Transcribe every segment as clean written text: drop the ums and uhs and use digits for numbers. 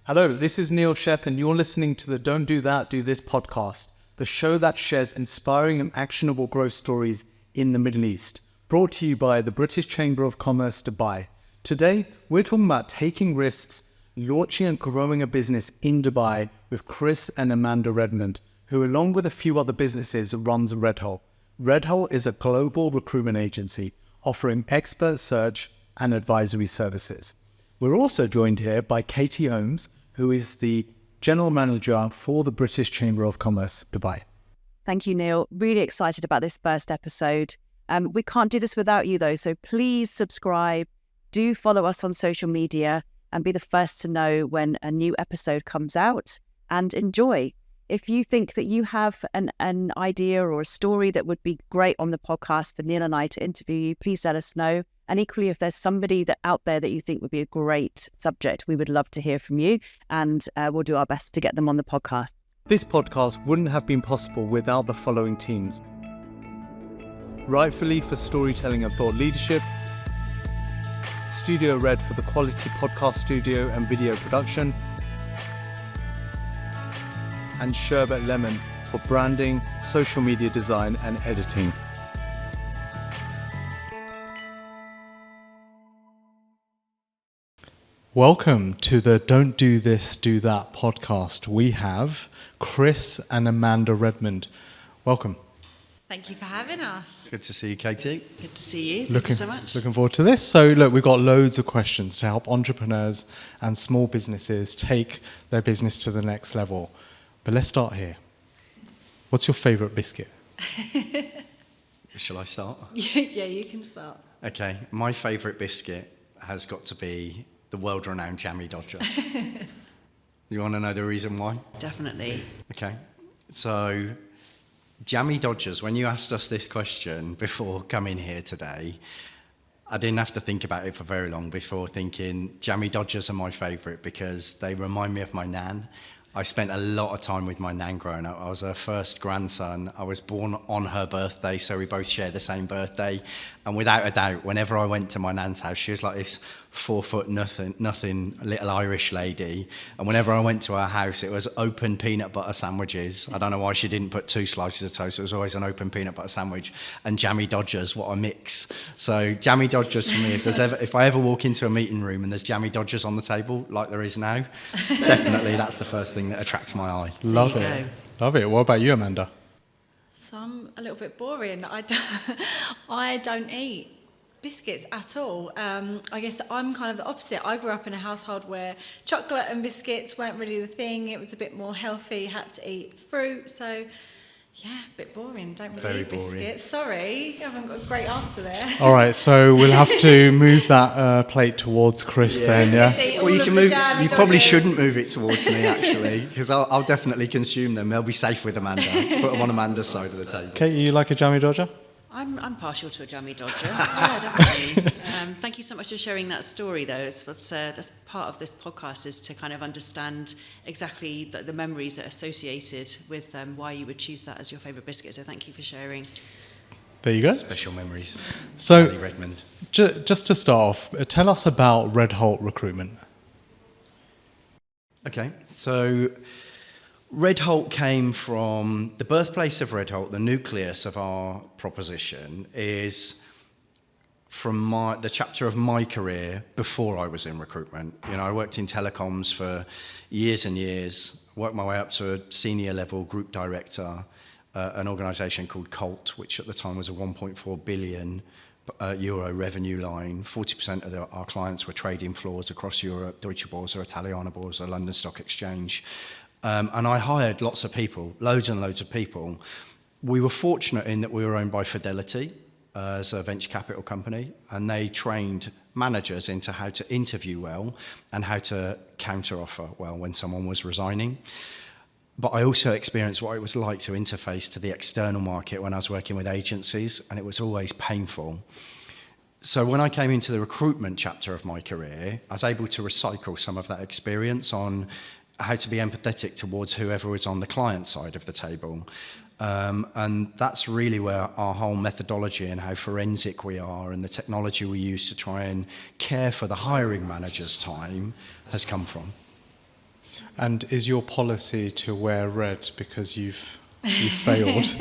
Hello, this is Neil Shep, and you're listening to the Don't Do That, Do This podcast, the show that shares inspiring and actionable growth stories in the Middle East, brought to you by the British Chamber of Commerce, Dubai. Today, we're talking about taking risks, launching and growing a business in Dubai with Chris and Amanda Redmond, who along with a few other businesses runs RedHolt. RedHolt is a global recruitment agency offering expert search and advisory services. We're also joined here by Katie Holmes, who is the General Manager for the British Chamber of Commerce, Dubai. Thank you, Neil. Really excited about this first episode. We can't do this without you, though, so please subscribe. Do follow us on social media and be the first to know when a new episode comes out, and enjoy. If you think that you have an idea or a story that would be great on the podcast for Neil and I to interview you, please let us know. And equally, if there's somebody out there that you think would be a great subject, we would love to hear from you, and we'll do our best to get them on the podcast. This podcast wouldn't have been possible without the following teams. Rightfully for storytelling and thought leadership, Studio Red for the quality podcast studio and video production, and Sherbet Lemon for branding, social media design and editing. Welcome to the Don't Do This, Do That podcast. We have Chris and Amanda Redmond. Welcome. Thank you for having us. Good to see you, Katie. Good to see you. Thank you so much. Looking forward to this. So look, we've got loads of questions to help entrepreneurs and small businesses take their business to the next level. But let's start here. What's your favourite biscuit? Shall I start? Yeah, you can start. Okay, my favourite biscuit has got to be the world-renowned Jammy Dodger. You want to know the reason why? Definitely. Okay, so Jammy Dodgers, when you asked us this question before coming here today, I didn't have to think about it for very long before thinking Jammy Dodgers are my favourite because they remind me of my nan. I spent a lot of time with my nan growing up. I was her first grandson. I was born on her birthday, so we both share the same birthday. And without a doubt, whenever I went to my nan's house, she was like this 4 foot nothing little Irish lady. And whenever I went to her house, it was open peanut butter sandwiches. I don't know why she didn't put 2 slices of toast. It was always an open peanut butter sandwich. And Jammy Dodgers, what a mix. So Jammy Dodgers for me, if I ever walk into a meeting room and there's Jammy Dodgers on the table, like there is now, definitely that's the first thing that attracts my eye. Love it. Love it. What about you, Amanda? So I'm a little bit boring. I don't eat biscuits at all. I guess I'm kind of the opposite. I grew up in a household where chocolate and biscuits weren't really the thing. It was a bit more healthy, had to eat fruit. So yeah, a bit boring. Don't really Very eat boring. biscuits. Sorry, I haven't got a great answer there. All right, so we'll have to move that plate towards Chris then, yeah? Well, you can move. You probably shouldn't move it towards me, actually, because I'll definitely consume them. They'll be safe with Amanda. Let's put them on Amanda's side of the table. Kate, you like a Jammy Dodger? I'm partial to a Jammy Dodger. Yeah, definitely. Thank you so much for sharing that story, though. That's part of this podcast, is to kind of understand exactly the memories that are associated with why you would choose that as your favourite biscuit. So thank you for sharing. There you go. Special memories. So, Redmond. just to start off, tell us about RedHolt Recruitment. Okay, so RedHolt came from the birthplace of RedHolt. The nucleus of our proposition is from the chapter of my career before I was in recruitment. You know, I worked in telecoms for years and years, worked my way up to a senior level group director, an organisation called Colt, which at the time was a 1.4 billion euro revenue line. 40% of our clients were trading floors across Europe, Deutsche Börse, Italiana Borsa, London Stock Exchange. And I hired lots of people, loads and loads of people. We were fortunate in that we were owned by Fidelity as a venture capital company, and they trained managers into how to interview well and how to counter-offer well when someone was resigning. But I also experienced what it was like to interface to the external market when I was working with agencies, and it was always painful. So when I came into the recruitment chapter of my career, I was able to recycle some of that experience on how to be empathetic towards whoever was on the client side of the table. And that's really where our whole methodology and how forensic we are and the technology we use to try and care for the hiring manager's time has come from. And is your policy to wear red because you've failed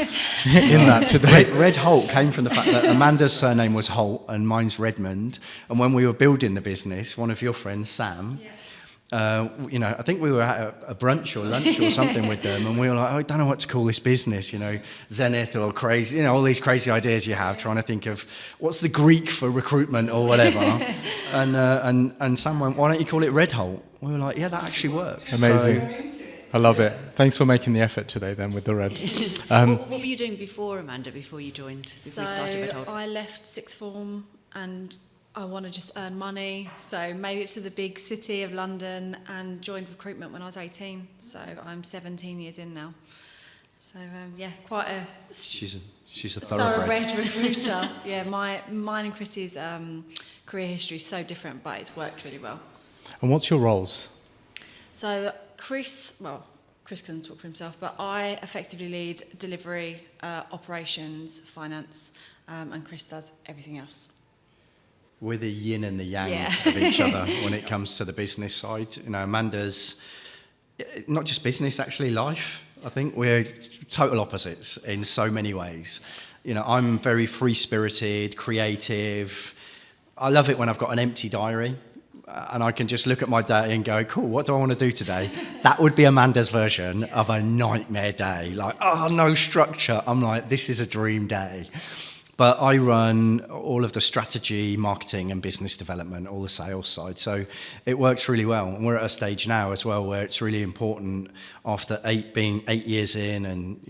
in that today? Red Holt came from the fact that Amanda's surname was Holt and mine's Redmond. And when we were building the business, one of your friends, Sam, I think we were at a brunch or lunch or something with them, and we were like, I don't know what to call this business, Zenith or crazy, all these crazy ideas you have, trying to think of what's the Greek for recruitment or whatever. and Sam went, why don't you call it RedHolt? We were like, yeah, that actually works. Amazing. I love it. Thanks for making the effort today then with the red. What were you doing before, Amanda, before you started RedHolt? I left sixth form and I want to just earn money, so made it to the big city of London and joined recruitment when I was 18. So I'm 17 years in now. So quite a she's a thoroughbred recruiter. Yeah, mine and Chris's career history is so different, but it's worked really well. And what's your roles? So Chris can talk for himself, but I effectively lead delivery, operations, finance, and Chris does everything else. We're the yin and the yang of each other when it comes to the business side. Amanda's not just business, actually life. I think we're total opposites in so many ways. I'm very free-spirited, creative. I love it when I've got an empty diary and I can just look at my day and go, cool, what do I want to do today? That would be Amanda's version of a nightmare day. Like, no structure. I'm like, this is a dream day. But I run all of the strategy, marketing and business development, all the sales side. So it works really well. And we're at a stage now as well where it's really important after being 8 years in and,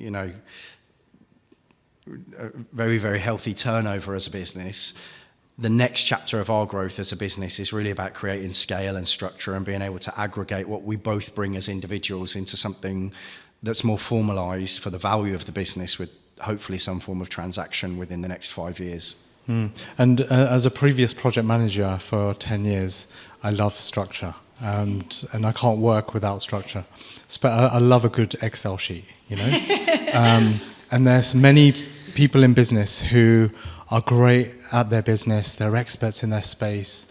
a very, very healthy turnover as a business. The next chapter of our growth as a business is really about creating scale and structure and being able to aggregate what we both bring as individuals into something that's more formalized for the value of the business with hopefully some form of transaction within the next 5 years. And as a previous project manager for 10 years, I love structure and I can't work without structure. I love a good Excel sheet, and there's many people in business who are great at their business, they're experts in their space,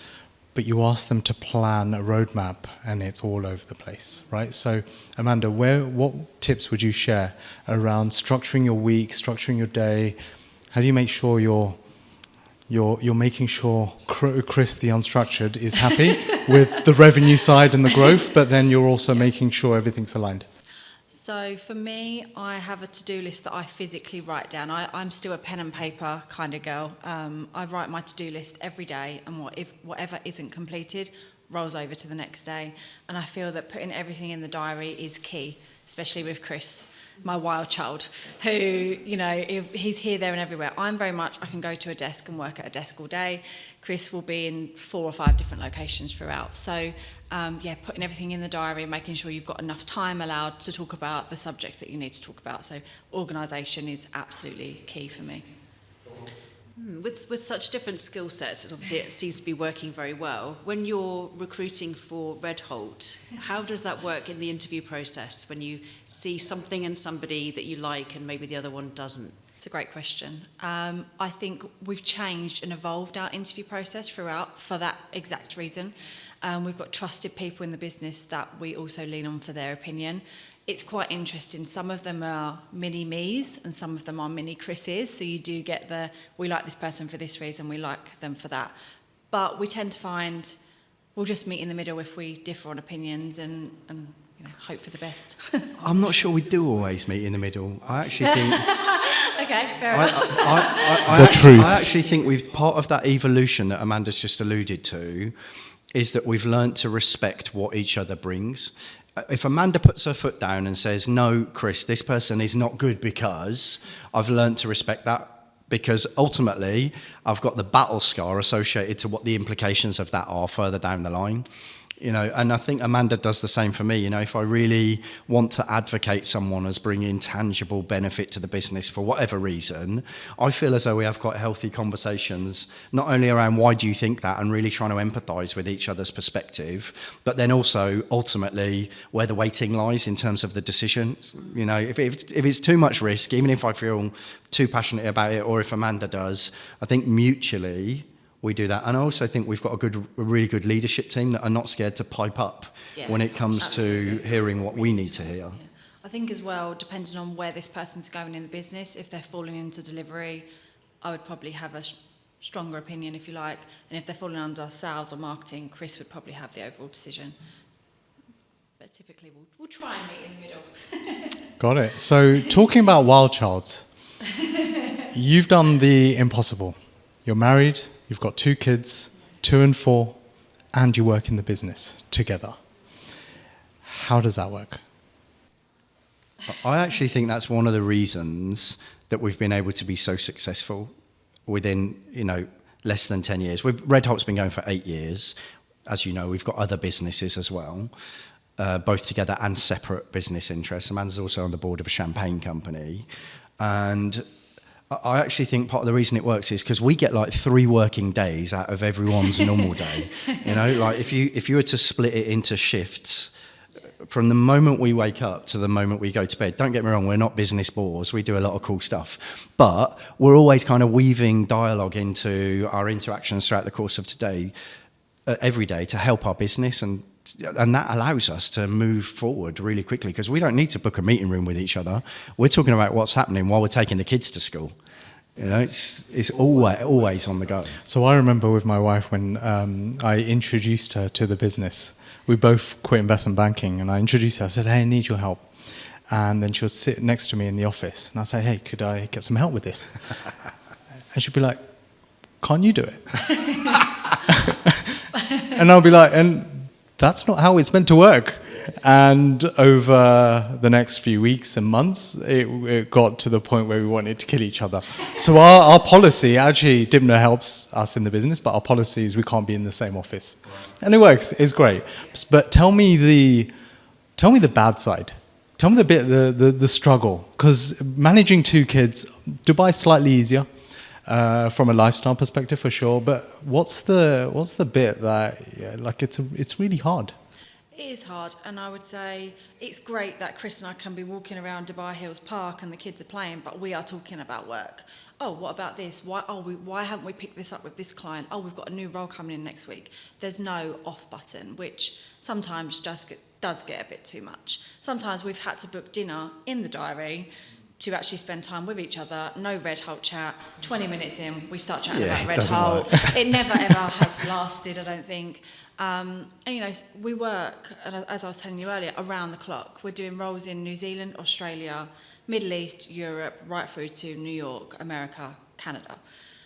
but you ask them to plan a roadmap and it's all over the place, right? So, Amanda, what tips would you share around structuring your week, structuring your day? How do you make sure you're making sure Chris, the unstructured, is happy with the revenue side and the growth, but then you're also making sure everything's aligned? So for me, I have a to-do list that I physically write down. I'm still a pen and paper kind of girl. I write my to-do list every day, and whatever isn't completed rolls over to the next day. And I feel that putting everything in the diary is key, especially with Chris, my wild child, who, he's here, there and everywhere. I'm very much, I can go to a desk and work at a desk all day. Chris will be in 4 or 5 different locations throughout. So, putting everything in the diary, making sure you've got enough time allowed to talk about the subjects that you need to talk about. So organisation is absolutely key for me. With such different skill sets, obviously it seems to be working very well. When you're recruiting for RedHolt, how does that work in the interview process when you see something in somebody that you like and maybe the other one doesn't? It's a great question. I think we've changed and evolved our interview process throughout for that exact reason. We've got trusted people in the business that we also lean on for their opinion. It's quite interesting. Some of them are mini me's and some of them are mini Chris's. So you do get we like this person for this reason, we like them for that. But we tend to find we'll just meet in the middle if we differ on opinions and hope for the best. I'm not sure we do always meet in the middle. I actually think... Okay, fair enough. I actually think part of that evolution that Amanda's just alluded to is that we've learned to respect what each other brings. If Amanda puts her foot down and says, no, Chris, this person is not good because, I've learned to respect that because ultimately I've got the battle scar associated to what the implications of that are further down the line. And I think Amanda does the same for me. If I really want to advocate someone as bringing tangible benefit to the business for whatever reason, I feel as though we have quite healthy conversations, not only around why do you think that and really trying to empathise with each other's perspective, but then also ultimately where the weighting lies in terms of the decision. If it's too much risk, even if I feel too passionate about it or if Amanda does, I think mutually we do that. And I also think we've got a really good leadership team that are not scared to pipe up when it comes to hearing what we need to hear. Yeah. I think as well, depending on where this person's going in the business, if they're falling into delivery, I would probably have a stronger opinion, if you like. And if they're falling under sales or marketing, Chris would probably have the overall decision. But typically, we'll try and meet in the middle. Got it. So talking about Wild Childs, you've done the impossible. You're married, you've got 2 kids, 2 and 4, and you work in the business together. How does that work? I actually think that's one of the reasons that we've been able to be so successful within, less than 10 years. RedHolt's been going for 8 years. As you know, we've got other businesses as well, both together and separate business interests. Amanda's also on the board of a champagne company. And I actually think part of the reason it works is because we get like 3 working days out of everyone's normal day. Like if you were to split it into shifts, from the moment we wake up to the moment we go to bed, don't get me wrong, we're not business bores. We do a lot of cool stuff. But we're always kind of weaving dialogue into our interactions throughout the course of today, every day, to help our business. And that allows us to move forward really quickly because we don't need to book a meeting room with each other. We're talking about what's happening while we're taking the kids to school. It's always on the go. So I remember with my wife when I introduced her to the business. We both quit investment banking, and I introduced her. I said, "Hey, I need your help." And then she'll sit next to me in the office, and I'll say, "Hey, could I get some help with this?" And she'll be like, "Can't you do it?" And I'll be like, "And that's not how it's meant to work." And over the next few weeks and months, it got to the point where we wanted to kill each other. So our policy, actually, Dibner helps us in the business, but our policy is we can't be in the same office. And it works, it's great. But tell me the bad side. Tell me the struggle. Because managing 2 kids, Dubai's slightly easier from a lifestyle perspective for sure. But what's the bit that, it's really hard? It is hard, and I would say it's great that Chris and I can be walking around Dubai Hills Park and the kids are playing, but we are talking about work. Oh, what about this? Why haven't we picked this up with this client? Oh, we've got a new role coming in next week. There's no off button, which sometimes does get a bit too much. Sometimes we've had to book dinner in the diary to actually spend time with each other. No RedHolt chat. 20 minutes in, we start chatting about RedHolt. It never ever has lasted, I don't think. And we work, as I was telling you earlier, around the clock. We're doing roles in New Zealand, Australia, Middle East, Europe, right through to New York, America, Canada.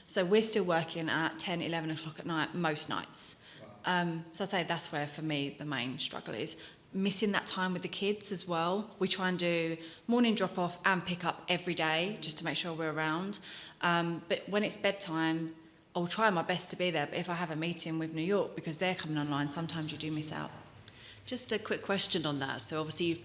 So we're still working at 10, 11 o'clock at night, most nights. So I'd say that's where, for me, the main struggle is. Missing that time with the kids as well. We try and do morning drop-off and pick-up every day just to make sure we're around. But when it's bedtime, I'll try my best to be there, but if I have a meeting with New York, because they're coming online, sometimes you do miss out. Just a quick question on that. So obviously you've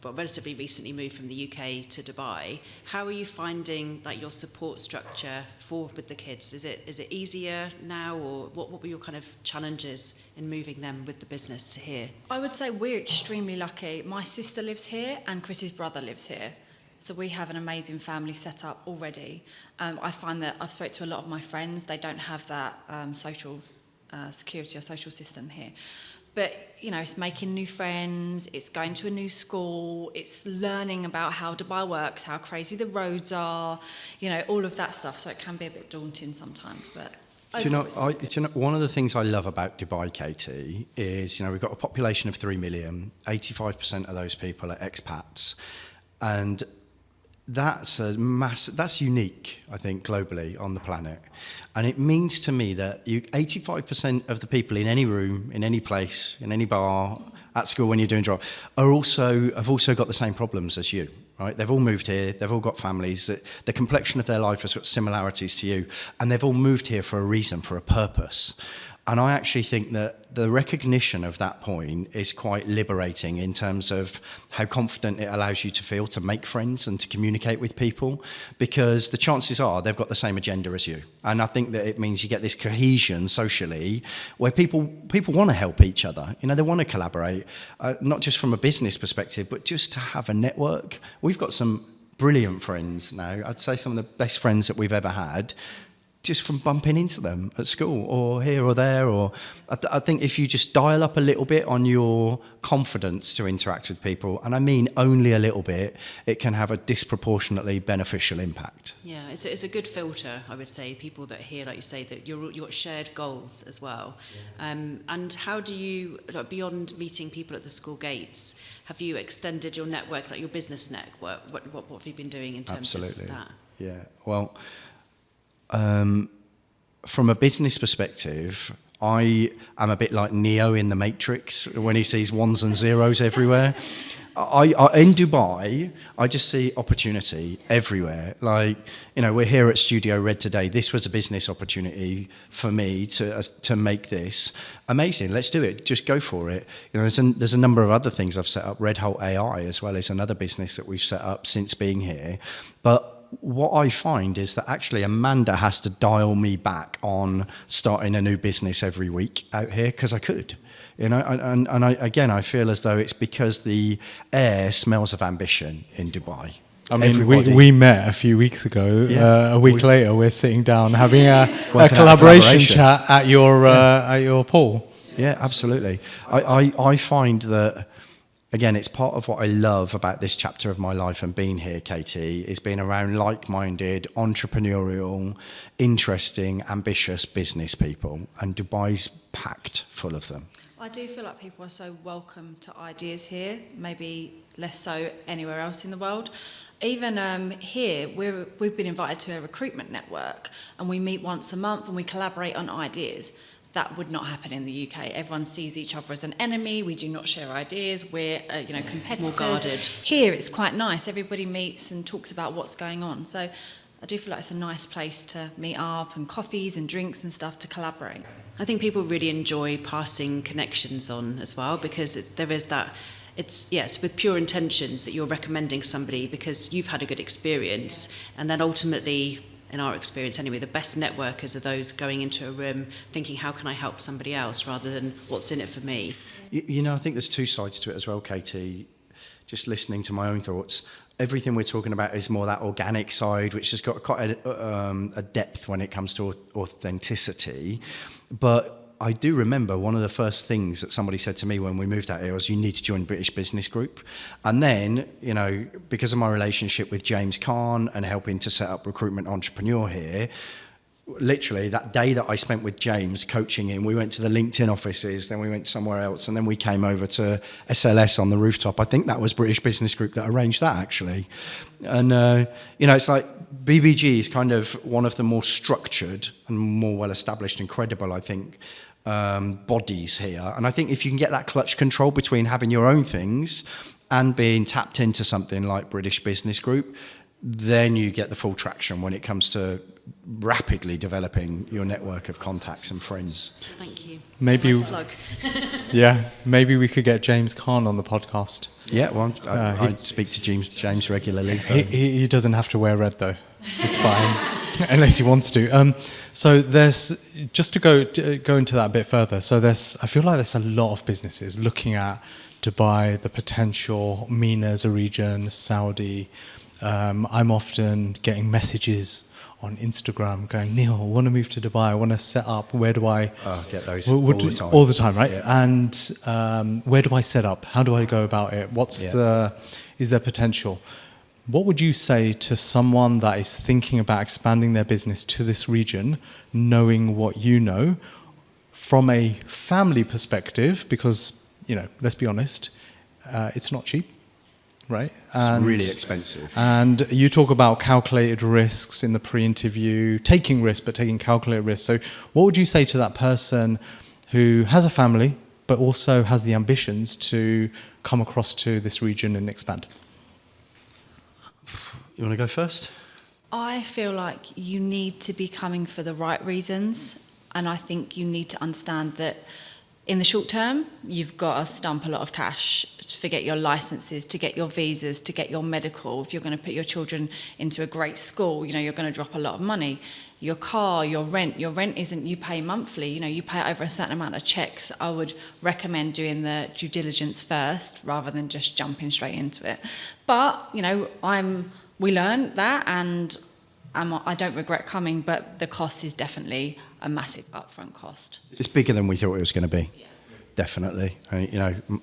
relatively recently moved from the UK to Dubai. How are you finding your support structure with the kids? Is it easier now, or what were your kind of challenges in moving them with the business to here? I would say we're extremely lucky. My sister lives here and Chris's brother lives here. So we have an amazing family set up already. I find that I've spoke to a lot of my friends. They don't have that social security or social system here. But, it's making new friends, it's going to a new school, it's learning about how Dubai works, how crazy the roads are, all of that stuff. So it can be a bit daunting sometimes, but... Do you know, one of the things I love about Dubai, Katie, is, we've got a population of 3 million, 85% of those people are expats. And that's that's unique, I think, globally on the planet. And it means to me that 85% of the people in any room, in any place, in any bar, at school when you're doing job, have also got the same problems as you, right? They've all moved here, they've all got families, the complexion of their life has got similarities to you, and they've all moved here for a reason, for a purpose. And I actually think that the recognition of that point is quite liberating in terms of how confident it allows you to feel to make friends and to communicate with people, because the chances are they've got the same agenda as you. And I think that it means you get this cohesion socially where people want to help each other. They want to collaborate, not just from a business perspective, but just to have a network. We've got some brilliant friends now. I'd say some of the best friends that we've ever had. just from bumping into them at school or here or there. Or I think if you just dial up a little bit on your confidence to interact with people, and I mean only a little bit, it can have a disproportionately beneficial impact. Yeah, it's a good filter, I would say. People that hear, like you say, that you've got shared goals as well. Yeah. And how do you, like, beyond meeting people at the school gates, have you extended your network, like your business network? What have you been doing in terms of that? Yeah, well, from a business perspective, I am a bit like Neo in the Matrix when he sees ones and zeros everywhere. In Dubai, I just see opportunity everywhere. Like, you know, we're here at Studio Red today. This was a business opportunity for me to make this. Amazing, let's do it. Just go for it. You know, there's a number of other things I've set up. RedHolt AI as well is another business that we've set up since being here. But what I find is that actually Amanda has to dial me back on starting a new business every week out here because I could. You know, and I feel as though it's because the air smells of ambition in Dubai. I mean, we met a few weeks ago. Yeah. A week later, we're sitting down having a collaboration chat at your pool. Yeah, absolutely. I find that, again, it's part of what I love about this chapter of my life and being here, Katie, is being around like-minded, entrepreneurial, interesting, ambitious business people. And Dubai's packed full of them. I do feel like people are so welcome to ideas here, maybe less so anywhere else in the world. Even here, we've been invited to a recruitment network, and we meet once a month and we collaborate on ideas. That would not happen in the UK. Everyone sees each other as an enemy. We do not share ideas. We're competitors. More guarded. Here, it's quite nice. Everybody meets and talks about what's going on. So I do feel like it's a nice place to meet up, and coffees and drinks and stuff to collaborate. I think people really enjoy passing connections on as well, because it's with pure intentions that you're recommending somebody because you've had a good experience, and then ultimately, in our experience anyway, the best networkers are those going into a room thinking, how can I help somebody else, rather than what's in it for me. You know, I think there's two sides to it as well, Katie. Just listening to my own thoughts, everything we're talking about is more that organic side, which has got quite a depth when it comes to authenticity. But I do remember one of the first things that somebody said to me when we moved out here was, you need to join British Business Group. And then, you know, because of my relationship with James Khan and helping to set up Recruitment Entrepreneur here, literally that day that I spent with James coaching him, we went to the LinkedIn offices, then we went somewhere else, and then we came over to SLS on the rooftop. I think that was British Business Group that arranged that, actually. And, it's like BBG is kind of one of the more structured and more well-established and credible, I think, bodies here. And I think if you can get that clutch control between having your own things and being tapped into something like British Business Group, then you get the full traction when it comes to rapidly developing your network of contacts and friends. Thank you. Maybe, nice plug. Yeah, maybe we could get James Khan on the podcast. Yeah, well, I speak to James regularly. So. He doesn't have to wear red, though. It's fine, unless he wants to. So there's, just to go into that a bit further, so I feel like there's a lot of businesses looking at Dubai, the potential, MENA as a region, Saudi. I'm often getting messages on Instagram going, Neil, I want to move to Dubai. I want to set up. Where do I... get those all the time. All the time, right? Yeah. And where do I set up? How do I go about it? Is there potential? What would you say to someone that is thinking about expanding their business to this region, knowing what you know, from a family perspective? Because, let's be honest, it's not cheap. Right? It's really expensive. And you talk about calculated risks in the pre-interview, taking risks, but taking calculated risks. So what would you say to that person who has a family, but also has the ambitions to come across to this region and expand? You want to go first? I feel like you need to be coming for the right reasons. And I think you need to understand that in the short term, you've got to stump a lot of cash to get your licenses, to get your visas, to get your medical. If you're going to put your children into a great school, you're going to drop a lot of money. Your car, your rent isn't you pay monthly. You pay over a certain amount of checks. I would recommend doing the due diligence first rather than just jumping straight into it. But, we learned that, and I don't regret coming, but the cost is definitely a massive upfront cost. It's bigger than we thought it was going to be. Definitely.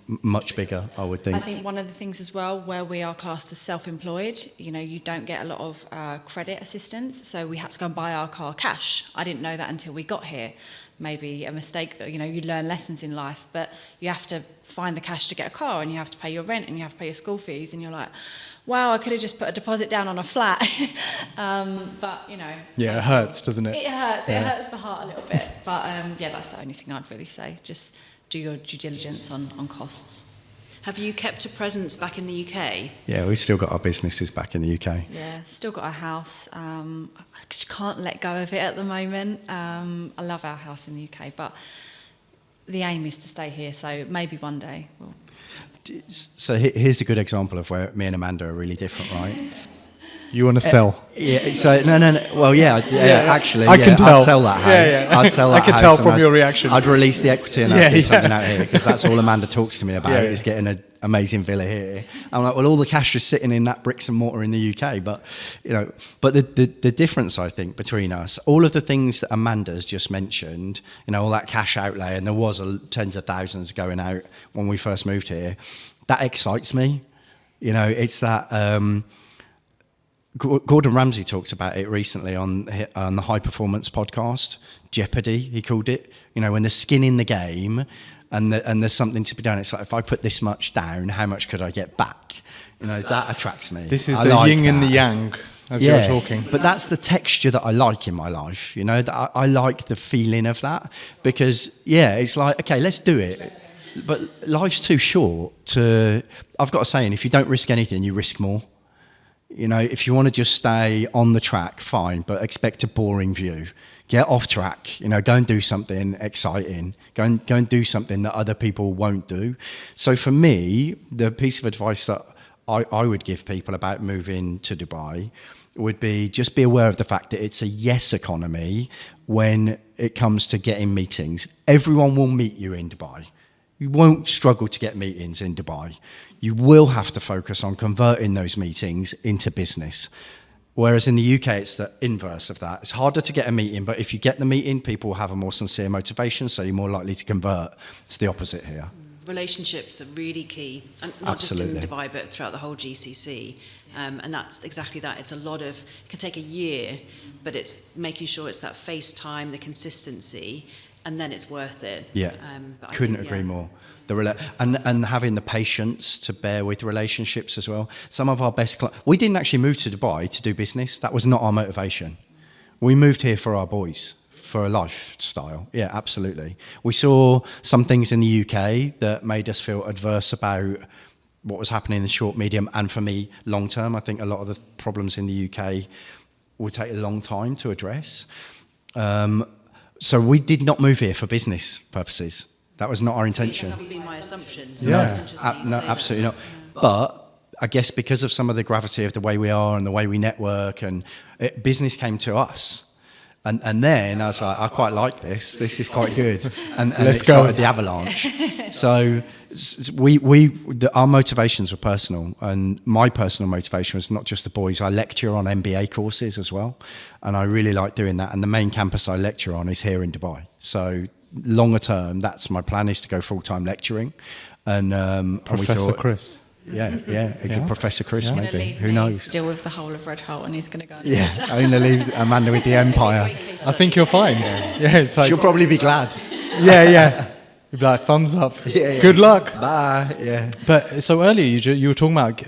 Much bigger, I would think. I think one of the things as well, where we are classed as self-employed, you don't get a lot of credit assistance. So we had to go and buy our car cash. I didn't know that until we got here. Maybe a mistake, you learn lessons in life, but you have to find the cash to get a car, and you have to pay your rent, and you have to pay your school fees, and you're like, wow, I could have just put a deposit down on a flat. But, Yeah, it hurts, doesn't it? It hurts. It hurts the heart a little bit. But, that's the only thing I'd really say. Just do your due diligence on costs. Have you kept a presence back in the UK? Yeah, we've still got our businesses back in the UK. Yeah, still got our house. I just can't let go of it at the moment. I love our house in the UK, but the aim is to stay here. So maybe one day we'll... So here's a good example of where me and Amanda are really different, right? You want to sell? Yeah. So no. Well, actually, I can tell. I'd sell that house. I'd sell that I can house tell and from your reaction. I'd release the equity and I'd do something out here, because that's all Amanda talks to me about is getting an amazing villa here. I'm like, well, all the cash is sitting in that bricks and mortar in the UK, but the difference, I think, between us, all of the things that Amanda's just mentioned, all that cash outlay, and there was tens of thousands going out when we first moved here, that excites me. It's that. Gordon Ramsay talked about it recently on the High Performance podcast, Jeopardy, he called it. When there's skin in the game and there's something to be done, it's like, if I put this much down, how much could I get back? That attracts me. This is I the like yin and the that. yang, as you're talking. But that's the texture that I like in my life. That I like the feeling of that, because it's like, okay, let's do it. But life's too short to. I've got a saying: if you don't risk anything, you risk more. If you want to just stay on the track, fine, but expect a boring view. Get off track, go and do something exciting. Go and do something that other people won't do. So for me, the piece of advice that I would give people about moving to Dubai would be, just be aware of the fact that it's a yes economy when it comes to getting meetings. Everyone will meet you in Dubai. You won't struggle to get meetings in Dubai. You will have to focus on converting those meetings into business. Whereas in the UK, it's the inverse of that. It's harder to get a meeting, but if you get the meeting, people will have a more sincere motivation, so you're more likely to convert. It's the opposite here. Relationships are really key, and not Absolutely. just in Dubai, but throughout the whole GCC. And that's exactly that. It can take a year, but it's making sure it's that face time, the consistency, and then it's worth it. Yeah, but couldn't agree more. And having the patience to bear with relationships as well. Some of our best clients, we didn't actually move to Dubai to do business. That was not our motivation. We moved here for our boys, for a lifestyle. Yeah, absolutely. We saw some things in the UK that made us feel adverse about what was happening in the short, medium, and for me, long term. I think a lot of the problems in the UK will take a long time to address. So we did not move here for business purposes. That was not our intention. That would be my assumption. So Yeah. that's interesting. No, absolutely not. But I guess because of some of the gravity of the way we are and the way we network, and business came to us. And then I was like, I quite like this. This is quite good. And Let's it go. started the avalanche. So our motivations were personal, and my personal motivation was not just the boys. I lecture on MBA courses as well, and I really like doing that. And the main campus I lecture on is here in Dubai. So longer term, that's my plan, is to go full-time lecturing. And Professor Chris. Yeah, Professor Chris, Gonna maybe. leave Who me knows? to deal with the whole of RedHolt, and he's going to go. And Yeah, I'm going to leave Amanda with the empire. I think you're fine. Yeah, it's like, She'll probably be glad. yeah. You'd be like, thumbs up. Yeah. Good luck. Bye. Yeah. But so earlier you were talking about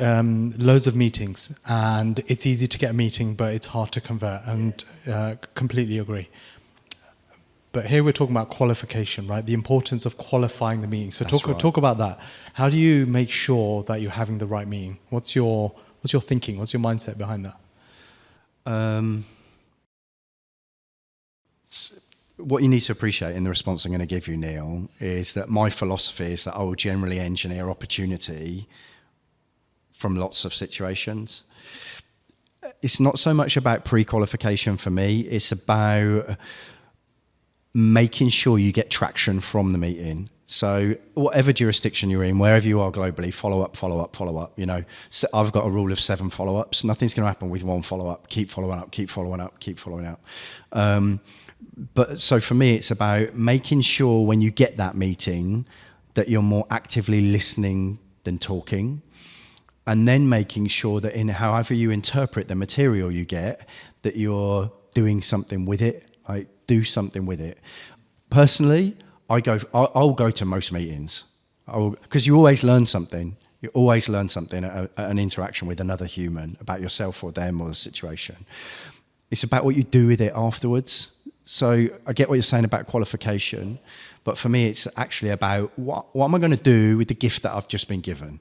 loads of meetings, and it's easy to get a meeting, but it's hard to convert, and completely agree. But here we're talking about qualification, right? The importance of qualifying the meeting. So talk about that. How do you make sure that you're having the right meeting? What's your thinking? What's your mindset behind that? What you need to appreciate in the response I'm going to give you, Neil, is that my philosophy is that I will generally engineer opportunity from lots of situations. It's not so much about pre-qualification for me. It's about making sure you get traction from the meeting. So whatever jurisdiction you're in, wherever you are globally, follow up, follow up, follow up. You know, so I've got a rule of 7 follow-ups. Nothing's going to happen with 1 follow-up. Keep following up, keep following up, keep following up. But so for me, it's about making sure when you get that meeting that you're more actively listening than talking, and then making sure that in however you interpret the material you get, that you're doing something with it. Like, do something with it. Personally, I'll go to most meetings because you always learn something. You always learn something at an interaction with another human about yourself or them or the situation. It's about what you do with it afterwards. So I get what you're saying about qualification, but for me, it's actually about what am I going to do with the gift that I've just been given?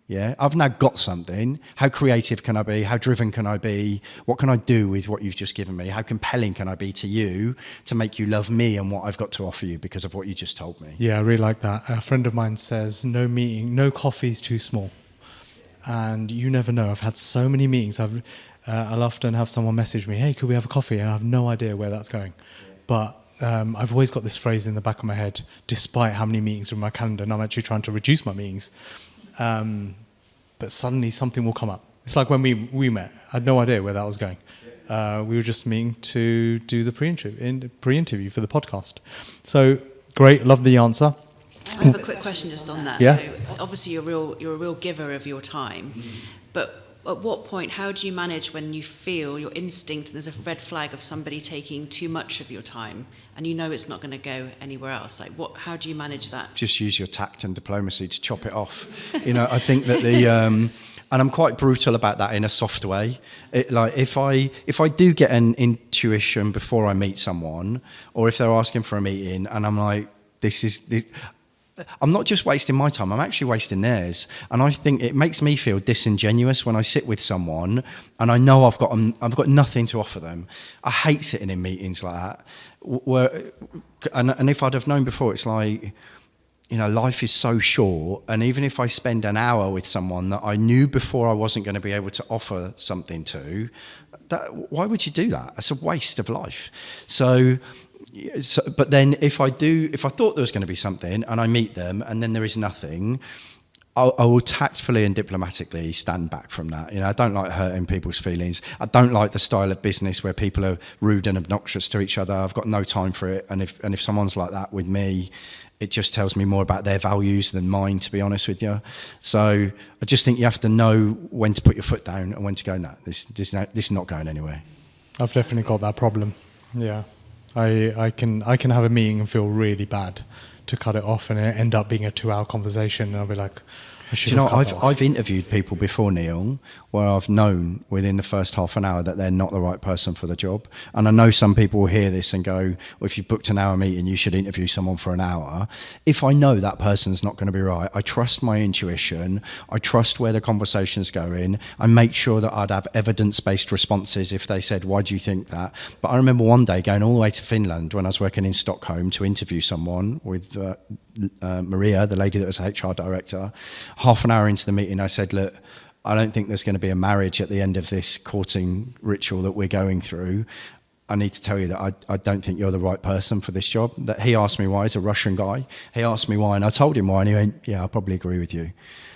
Yeah, I've now got something. How creative can I be? How driven can I be? What can I do with what you've just given me? How compelling can I be to you to make you love me and what I've got to offer you because of what you just told me? Yeah, I really like that. A friend of mine says, no meeting, no coffee is too small. And you never know. I've had so many meetings. I'll often have someone message me, hey, could we have a coffee? And I have no idea where that's going. But I've always got this phrase in the back of my head, despite how many meetings are in my calendar, and I'm actually trying to reduce my meetings. But suddenly something will come up. It's like when we met. I had no idea where that was going. We were just meeting to do the pre-interview for the podcast. So great, love the answer. I have a quick question just on that. Yeah. So obviously you're a real giver of your time, but at what point, how do you manage when you feel your instinct and there's a red flag of somebody taking too much of your time and you know it's not going to go anywhere else? Like, how do you manage that? Just use your tact and diplomacy to chop it off. You know, I think that and I'm quite brutal about that in a soft way. Like if I do get an intuition before I meet someone, or if they're asking for a meeting and I'm like, I'm not just wasting my time, I'm actually wasting theirs. And I think it makes me feel disingenuous when I sit with someone and I know I've got nothing to offer them. I hate sitting in meetings like that. And if I'd have known before, it's like, you know, life is so short. And even if I spend an hour with someone that I knew before I wasn't going to be able to offer something to, why would you do that? It's a waste of life. So, but then if I thought there was going to be something and I meet them and then there is nothing, I will tactfully and diplomatically stand back from that. You know, I don't like hurting people's feelings. I don't like the style of business where people are rude and obnoxious to each other. I've got no time for it. And if someone's like that with me, it just tells me more about their values than mine, to be honest with you. So I just think you have to know when to put your foot down and when to go, no, this is not going anywhere. I've definitely got that problem. Yeah. I can have a meeting and feel really bad to cut it off and it end up being a 2-hour conversation and I'll be like, I should have cut that off. I've interviewed people before, Neil, where I've known within the first half an hour that they're not the right person for the job. And I know some people will hear this and go, well, if you booked an hour meeting, you should interview someone for an hour. If I know that person's not going to be right, I trust my intuition, I trust where the conversation's going, I make sure that I'd have evidence-based responses if they said, why do you think that? But I remember one day going all the way to Finland when I was working in Stockholm to interview someone with Maria, the lady that was HR director. Half an hour into the meeting, I said, look, I don't think there's going to be a marriage at the end of this courting ritual that we're going through. I need to tell you that I don't think you're the right person for this job. That he asked me why. He's a Russian guy. He asked me why, and I told him why, and he went, yeah, I probably agree with you.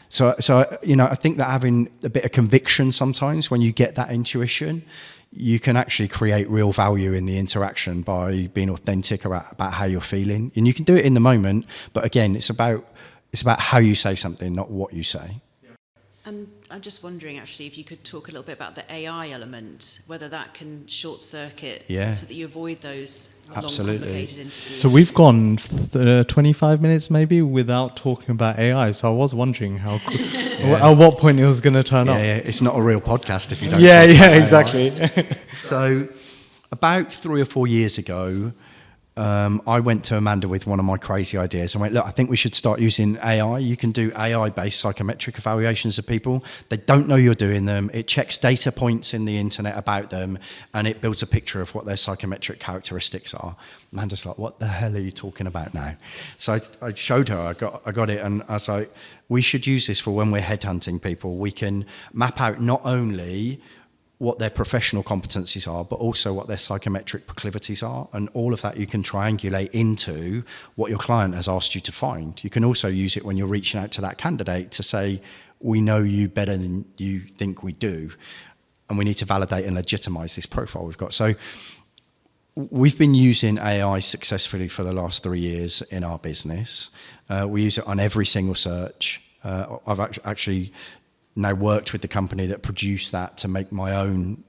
So you know, I think that having a bit of conviction sometimes when you get that intuition, you can actually create real value in the interaction by being authentic about how you're feeling. And you can do it in the moment, but again, it's about how you say something, not what you say. And I'm just wondering, actually, if you could talk a little bit about the AI element, whether that can short circuit so that you avoid those long, complicated interviews. So we've gone 25 minutes maybe without talking about AI. So I was wondering at what point it was going to turn up. Yeah, it's not a real podcast if you don't. Yeah, exactly. So about 3 or 4 years ago, I went to Amanda with one of my crazy ideas. I went, look, I think we should start using AI. You can do AI-based psychometric evaluations of people. They don't know you're doing them. It checks data points in the internet about them, and it builds a picture of what their psychometric characteristics are. Amanda's like, what the hell are you talking about now? So I showed her, I got it, and I was like, we should use this for when we're headhunting people. We can map out not only what their professional competencies are, but also what their psychometric proclivities are. And all of that you can triangulate into what your client has asked you to find. You can also use it when you're reaching out to that candidate to say, we know you better than you think we do, and we need to validate and legitimize this profile we've got. So we've been using AI successfully for the last 3 years in our business. We use it on every single search. I've actually now worked with the company that produced that to make my own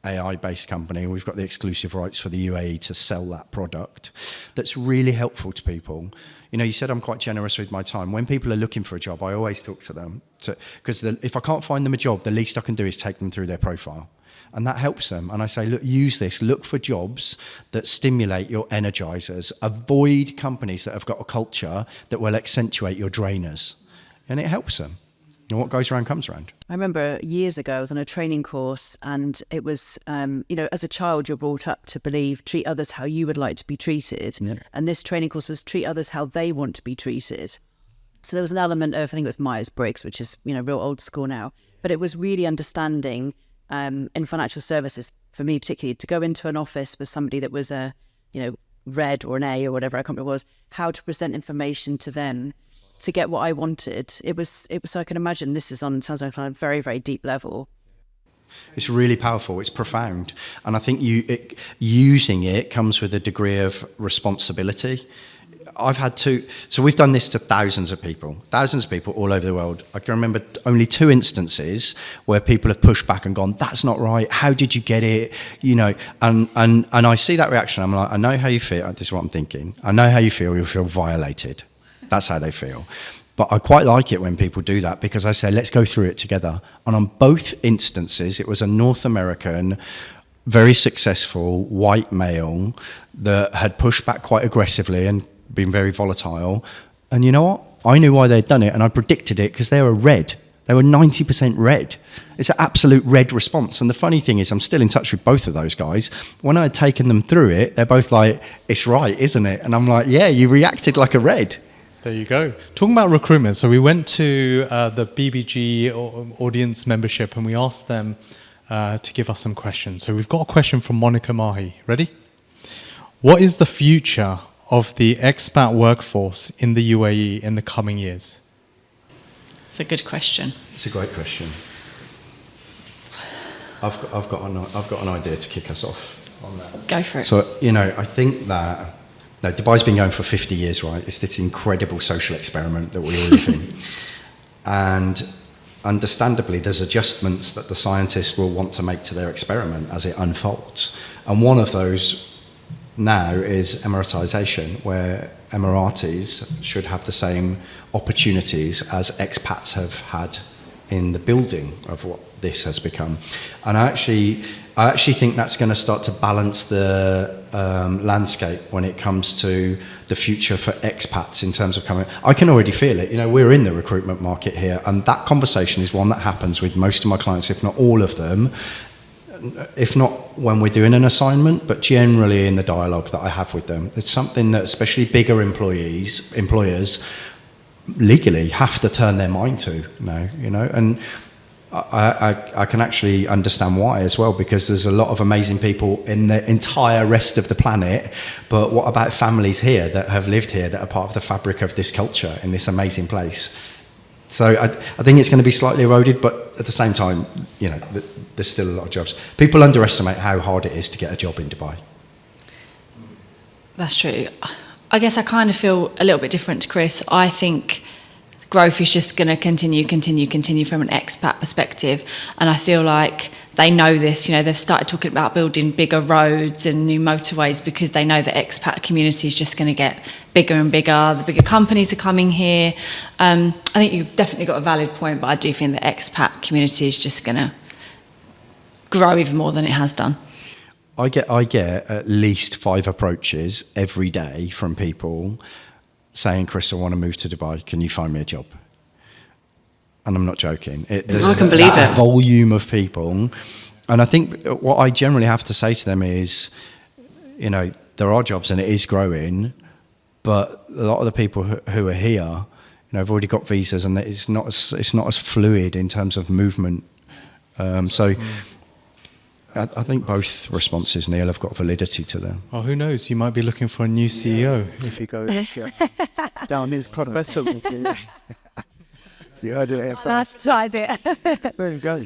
AI-based company. We've got the exclusive rights for the UAE to sell that product. That's really helpful to people. You know, you said I'm quite generous with my time. When people are looking for a job, I always talk to them. Because if I can't find them a job, the least I can do is take them through their profile. And that helps them. And I say, look, use this. Look for jobs that stimulate your energizers. Avoid companies that have got a culture that will accentuate your drainers. And it helps them. And what goes around comes around. I remember years ago, I was on a training course, and it was, as a child, you're brought up to believe, treat others how you would like to be treated. Yeah. And this training course was treat others how they want to be treated. So there was an element of, I think it was Myers-Briggs, which is, real old school now. But it was really understanding in financial services, for me particularly, to go into an office with somebody that was a, red or an A or whatever I can't remember it was, how to present information to them to get what I wanted. It was so I can imagine this is sounds like on a very, very deep level. It's really powerful. It's profound. And I think using it comes with a degree of responsibility. So we've done this to thousands of people all over the world. I can remember only 2 instances where people have pushed back and gone, that's not right. How did you get it? And I see that reaction. I'm like, I know how you feel. This is what I'm thinking. I know how you feel. You feel violated. That's how they feel. But I quite like it when people do that, because I say, let's go through it together. And on both instances, it was a North American, very successful white male that had pushed back quite aggressively and been very volatile. And you know what? I knew why they'd done it, and I predicted it, because they were red. They were 90% red. It's an absolute red response. And the funny thing is, I'm still in touch with both of those guys. When I had taken them through it, they're both like, it's right, isn't it? And I'm like, yeah, you reacted like a red. There you go. Talking about recruitment, so we went to the BBG audience membership and we asked them to give us some questions. So we've got a question from Monica Mahi. Ready? What is the future of the expat workforce in the UAE in the coming years? It's a good question. It's a great question. I've got an idea to kick us off on that. Go for it. So, I think that Dubai's been going for 50 years, right? It's this incredible social experiment that we all live in. And understandably, there's adjustments that the scientists will want to make to their experiment as it unfolds. And one of those now is Emiratization, where Emiratis should have the same opportunities as expats have had in the building of what this has become. And I actually think that's going to start to balance the landscape when it comes to the future for expats in terms of coming. I can already feel it. We're in the recruitment market here, and that conversation is one that happens with most of my clients, if not all of them, if not when we're doing an assignment, but generally in the dialogue that I have with them. It's something that especially bigger employers legally have to turn their mind to now, and I can actually understand why as well, because there's a lot of amazing people in the entire rest of the planet, but what about families here that have lived here, that are part of the fabric of this culture in this amazing place? So I think it's going to be slightly eroded, but at the same time, there's still a lot of jobs. People underestimate how hard it is to get a job in Dubai. That's true. I guess I kind of feel a little bit different to Chris. I think growth is just going to continue from an expat perspective. And I feel like they know this. They've started talking about building bigger roads and new motorways because they know the expat community is just going to get bigger and bigger. The bigger companies are coming here. I think you've definitely got a valid point, but I do think the expat community is just going to grow even more than it has done. I get at least 5 approaches every day from people saying, Chris, I want to move to Dubai. Can you find me a job? And I'm not joking. I can believe it. Volume of people. And I think what I generally have to say to them is, there are jobs and it is growing, but a lot of the people who are here, have already got visas, and it's not as fluid in terms of movement. So I think both responses, Neil, have got validity to them. Well, who knows? You might be looking for a new CEO if you go down his professor. You heard it. That's the idea. There you go.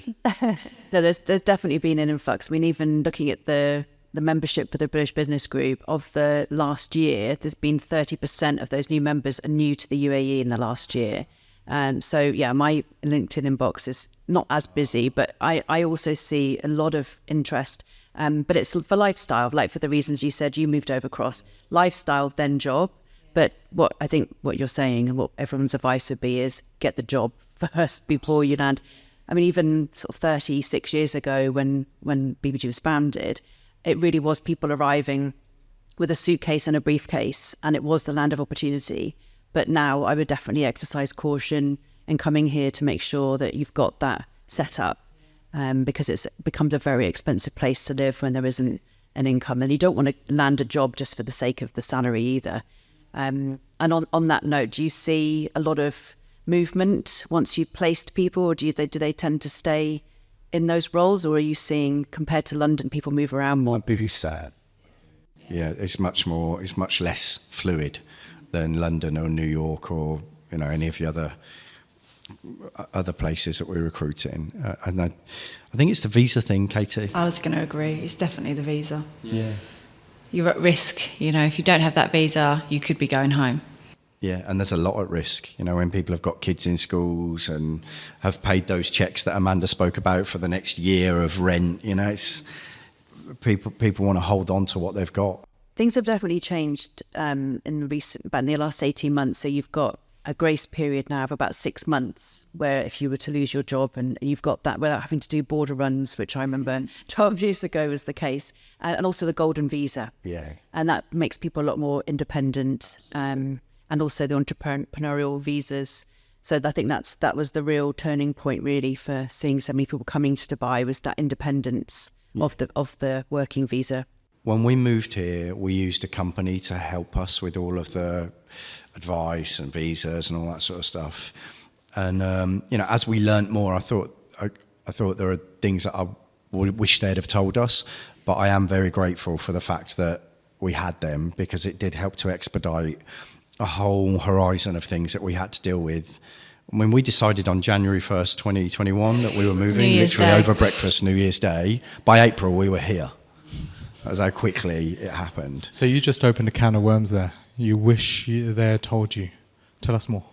No, there's definitely been an influx. I mean, even looking at the membership for the British Business Group of the last year, there's been 30% of those new members are new to the UAE in the last year. So yeah, my LinkedIn inbox is not as busy, but I also see a lot of interest. But it's for lifestyle, like for the reasons you said, you moved over across lifestyle, then job. But what I think what you're saying and what everyone's advice would be is get the job first before you land. I mean, even sort of 36 years ago when BBG was founded, it really was people arriving with a suitcase and a briefcase, and it was the land of opportunity. But now I would definitely exercise caution in coming here to make sure that you've got that set up, because it becomes a very expensive place to live when there isn't an income. And you don't want to land a job just for the sake of the salary either. And on that note, do you see a lot of movement once you've placed people, or do they tend to stay in those roles, or are you seeing, compared to London, people move around more? Might be sad. Yeah, it's much less fluid than London or New York or any of the other places that we recruit in. And I think it's the visa thing, Katie. I was going to agree. It's definitely the visa. Yeah. You're at risk. If you don't have that visa, you could be going home. Yeah, and there's a lot at risk. When people have got kids in schools and have paid those checks that Amanda spoke about for the next year of rent, it's people want to hold on to what they've got. Things have definitely changed in the last 18 months. So you've got a grace period now of about 6 months, where if you were to lose your job, and you've got that without having to do border runs, which I remember 12 years ago was the case, and also the golden visa. Yeah. And that makes people a lot more independent, and also the entrepreneurial visas. So I think that was the real turning point really for seeing so many people coming to Dubai, was that independence of the working visa. When we moved here, we used a company to help us with all of the advice and visas and all that sort of stuff. And as we learnt more, I thought there are things that I would wish they'd have told us, but I am very grateful for the fact that we had them, because it did help to expedite a whole horizon of things that we had to deal with. When we decided on January 1st, 2021, that we were moving, literally over breakfast, New Year's Day, by April we were here. That's how quickly it happened. So you just opened a can of worms there. You wish they had told you. Tell us more.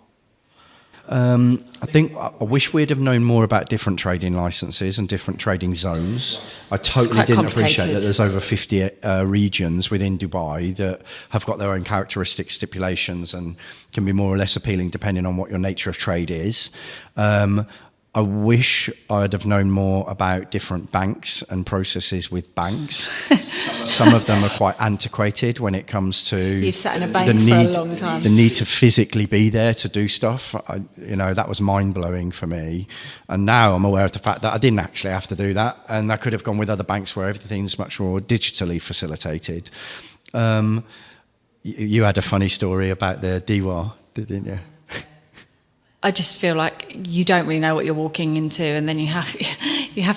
I wish we'd have known more about different trading licenses and different trading zones. I totally didn't appreciate that there's over 50 regions within Dubai that have got their own characteristic stipulations and can be more or less appealing depending on what your nature of trade is. I wish I'd have known more about different banks and processes with banks. Some of them are quite antiquated when it comes to You've sat in a bank for a long time. The need to physically be there to do stuff. That was mind-blowing for me. And now I'm aware of the fact that I didn't actually have to do that, and I could have gone with other banks where everything's much more digitally facilitated. You had a funny story about the DIWA, didn't you? I just feel like you don't really know what you're walking into, and then you have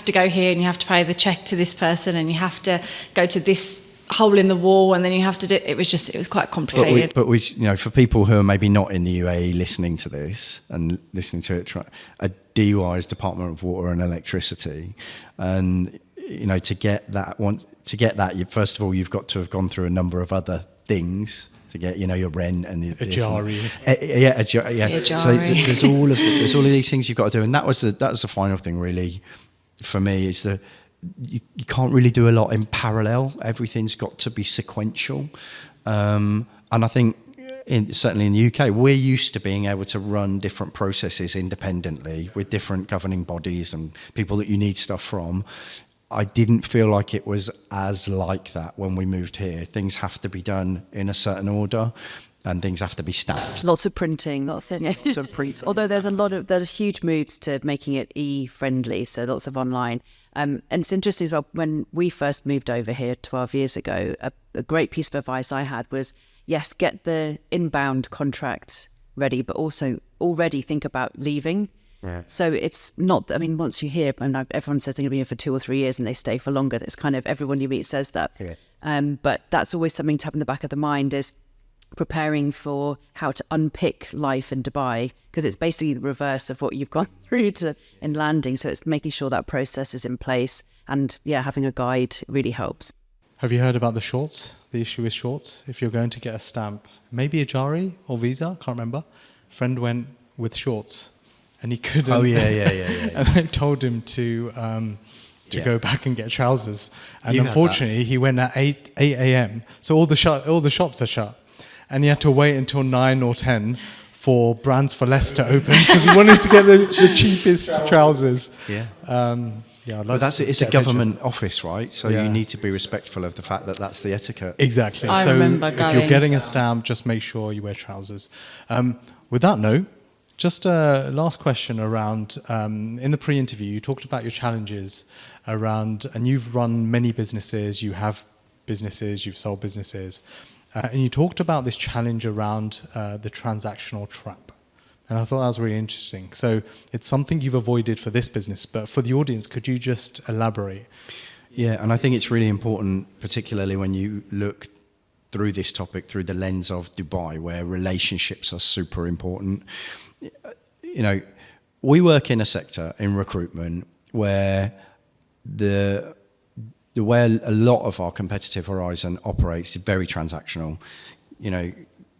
to go here and you have to pay the check to this person, and you have to go to this hole in the wall, and then you have to do it. It was quite complicated. But we for people who are maybe not in the UAE listening to this and listening to it, a DUI is Department of Water and Electricity, and to get that, first of all you've got to have gone through a number of other things to get your rent and a jari. So there's all of these things you've got to do, and that was the final thing really for me, is that you can't really do a lot in parallel. Everything's got to be sequential, and I think certainly in the UK we're used to being able to run different processes independently with different governing bodies and people that you need stuff from. I didn't feel like it was as like that when we moved here. Things have to be done in a certain order, and things have to be stamped. Lots of printing, lots of print. Although there's huge moves to making it e-friendly, so lots of online. And it's interesting as well, when we first moved over here 12 years ago, a great piece of advice I had was, yes, get the inbound contract ready, but also already think about leaving. Yeah. So it's not, I mean, once you hear, and everyone says they're going to be here for 2 or 3 years and they stay for longer. It's kind of everyone you meet says that. Yeah. But that's always something to have in the back of the mind, is preparing for how to unpick life in Dubai, because it's basically the reverse of what you've gone through in landing. So it's making sure that process is in place, and having a guide really helps. Have you heard about the shorts? The issue with shorts? If you're going to get a stamp, maybe a Jari or visa, can't remember. Friend went with shorts, and he couldn't. Oh, yeah. And they told him to go back and get trousers. And You had unfortunately, he went at 8 a.m. So all the shops are shut, and he had to wait until 9 or 10 for Brands for Less to open, because he wanted to get the cheapest trousers. Yeah. I'd But love to it's get a picture. government office, right? So Yeah. you need to be respectful of the fact that that's the etiquette. Exactly. I So remember if you're going. getting a stamp, just make sure you wear trousers. With that note, just a last question around, in the pre-interview, you talked about your challenges around, and you've run many businesses, you have businesses, you've sold businesses, and you talked about this challenge around the transactional trap. And I thought that was really interesting. So it's something you've avoided for this business, but for the audience, could you just elaborate? Yeah, and I think it's really important, particularly when you look through this topic through the lens of Dubai, where relationships are super important. You know, we work in a sector in recruitment where the way a lot of our competitive horizon operates is very transactional. You know,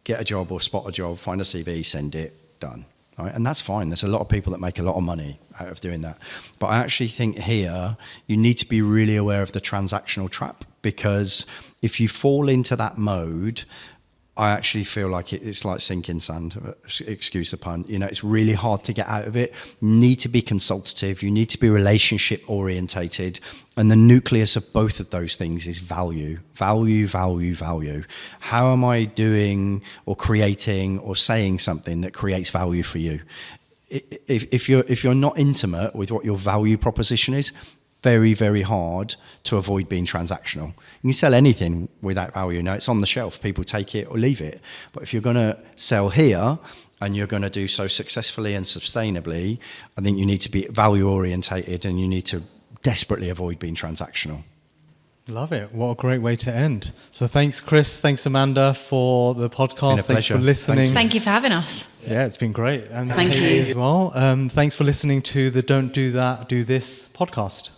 get a job or spot a job, find a CV, send it, done. Right? And that's fine. There's a lot of people that make a lot of money out of doing that. But I actually think here you need to be really aware of the transactional trap, because if you fall into that mode, I actually feel like it's like sinking sand, excuse the pun. You know, it's really hard to get out of it. You need to be consultative. You need to be relationship orientated. And the nucleus of both of those things is value. Value, value, value. How am I doing or creating or saying something that creates value for you? If you're not intimate with what your value proposition is, very, very hard to avoid being transactional. You can sell anything without value. Now, it's on the shelf. People take it or leave it. But if you're going to sell here and you're going to do so successfully and sustainably, I think you need to be value orientated, and you need to desperately avoid being transactional. Love it. What a great way to end. So thanks, Chris. Thanks, Amanda, for the podcast. Thanks pleasure. for listening. Thank you for having us. Yeah, it's been great. And Thank Hayley you. as well. Thanks for listening to the Don't Do That, Do This podcast.